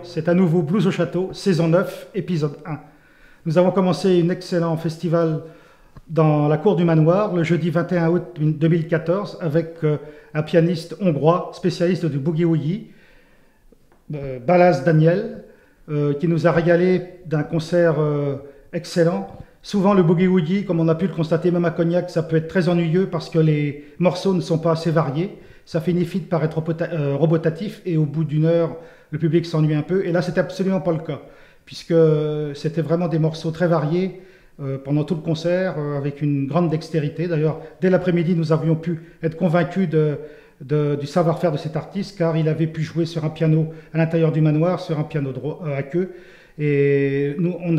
c'est à nouveau Blues au Château, saison 9, épisode 1. Nous avons commencé un excellent festival dans la cour du manoir le jeudi 21 août 2014 avec un pianiste hongrois, spécialiste du boogie-woogie, Balázs Daniel, qui nous a régalé d'un concert excellent. Souvent le boogie-woogie, comme on a pu le constater même à Cognac, ça peut être très ennuyeux parce que les morceaux ne sont pas assez variés. Ça finit vite par être robotatif et au bout d'une heure, le public s'ennuie un peu. Et là, c'était absolument pas le cas, puisque c'était vraiment des morceaux très variés pendant tout le concert, avec une grande dextérité. D'ailleurs, dès l'après-midi, nous avions pu être convaincus du savoir-faire de cet artiste, car il avait pu jouer sur un piano à l'intérieur du manoir, sur un piano à queue. Et nous, il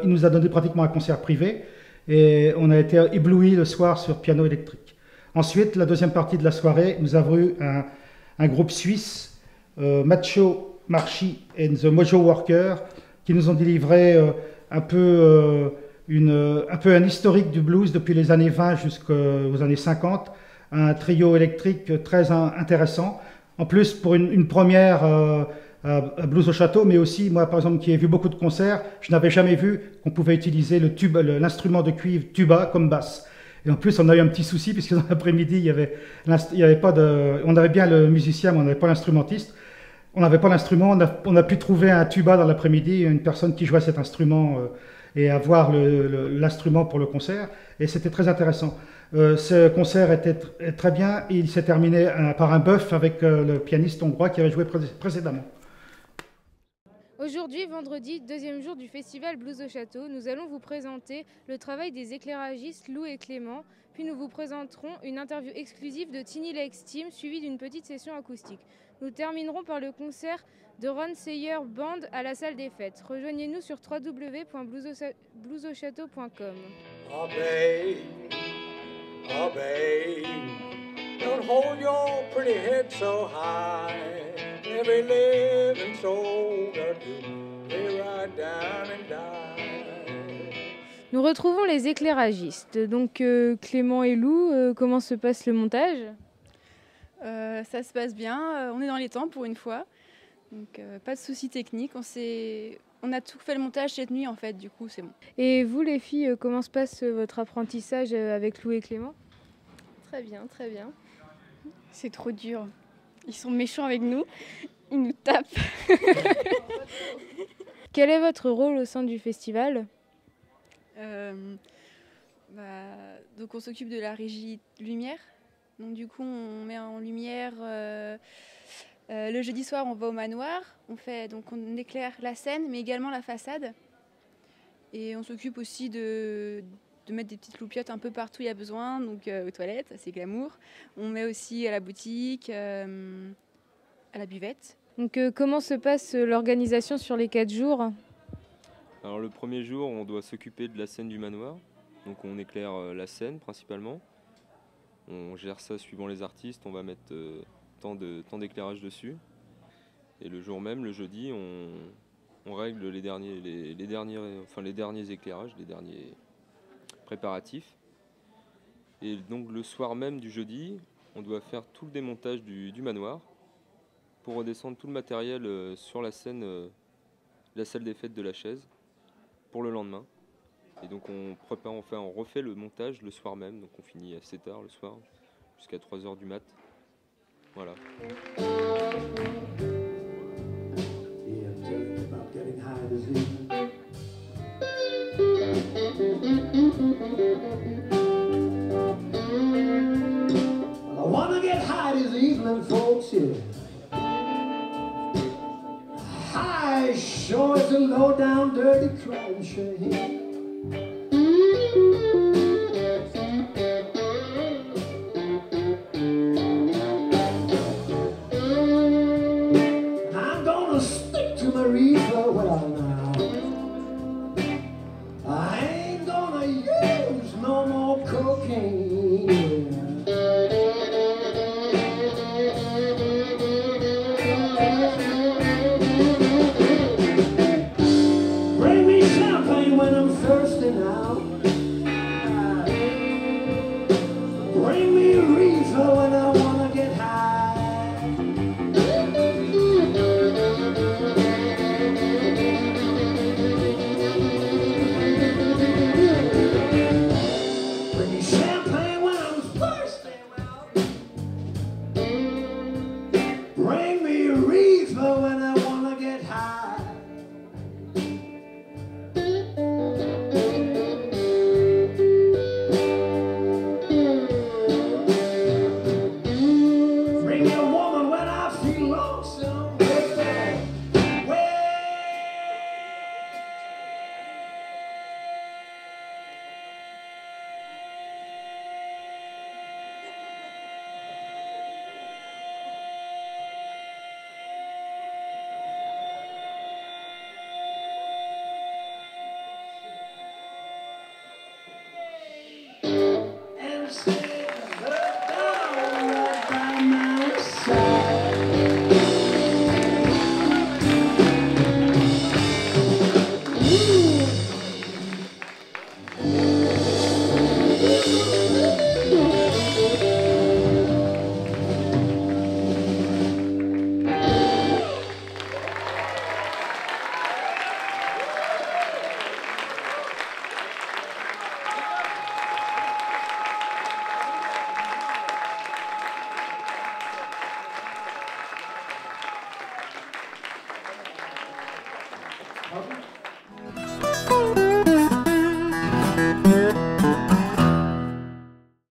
nous a donné pratiquement un concert privé, et on a été éblouis le soir sur piano électrique. Ensuite, la deuxième partie de la soirée, nous avons eu un groupe suisse, Macho Marchi and the Mojo Worker, qui nous ont délivré un peu un historique du blues depuis les années 20 jusqu'aux années 50, un trio électrique très intéressant. En plus, pour une première à Blues au Château, mais aussi, moi par exemple, qui ai vu beaucoup de concerts, je n'avais jamais vu qu'on pouvait utiliser l'instrument de cuivre tuba comme basse. Et en plus, on a eu un petit souci, puisque dans l'après-midi, on avait bien le musicien, mais on n'avait pas l'instrumentiste. On n'avait pas l'instrument, on a pu trouver un tuba dans l'après-midi, une personne qui jouait cet instrument et avoir l'instrument pour le concert. Et c'était très intéressant. Ce concert était très bien, et il s'est terminé par un bœuf avec le pianiste hongrois qui avait joué précédemment. Aujourd'hui, vendredi, deuxième jour du festival Blues au Château, nous allons vous présenter le travail des éclairagistes Lou et Clément, puis nous vous présenterons une interview exclusive de Tiny Legs Team suivie d'une petite session acoustique. Nous terminerons par le concert de Ron Sayer Band à la salle des fêtes. Rejoignez-nous sur www.bluesauchâteau.com. Oh babe, oh babe, don't hold your pretty head so high. Every living soul got to lay right down and die. Nous retrouvons les éclairagistes. Donc Clément et Lou, comment se passe le montage ? Ça se passe bien, on est dans les temps pour une fois. Donc pas de soucis techniques, on a tout fait le montage cette nuit en fait, du coup c'est bon. Et vous les filles, comment se passe votre apprentissage avec Lou et Clément ? Très bien, très bien. C'est trop dur. Ils sont méchants avec nous, ils nous tapent. Quel est votre rôle au sein du festival ? Donc on s'occupe de la régie lumière. Donc du coup on met en lumière le jeudi soir on va au manoir, on éclaire la scène mais également la façade. Et on s'occupe aussi de mettre des petites loupiottes un peu partout où il y a besoin, donc aux toilettes, c'est glamour. On met aussi à la boutique, à la buvette. Donc comment se passe l'organisation sur les 4 jours ? Alors le premier jour, on doit s'occuper de la scène du manoir. Donc on éclaire la scène principalement. On gère ça suivant les artistes, on va mettre tant d'éclairage dessus. Et le jour même, le jeudi, on règle les derniers éclairages, les derniers préparatifs. Et donc le soir même du jeudi, on doit faire tout le démontage du manoir pour redescendre tout le matériel sur la scène, la salle des fêtes de la Chaise pour le lendemain. Et donc on refait le montage le soir même, donc on finit assez tard le soir, jusqu'à 3h du mat. Voilà. I wanna get high this evening, folks, yeah. High sure is a low down dirty crime, sure.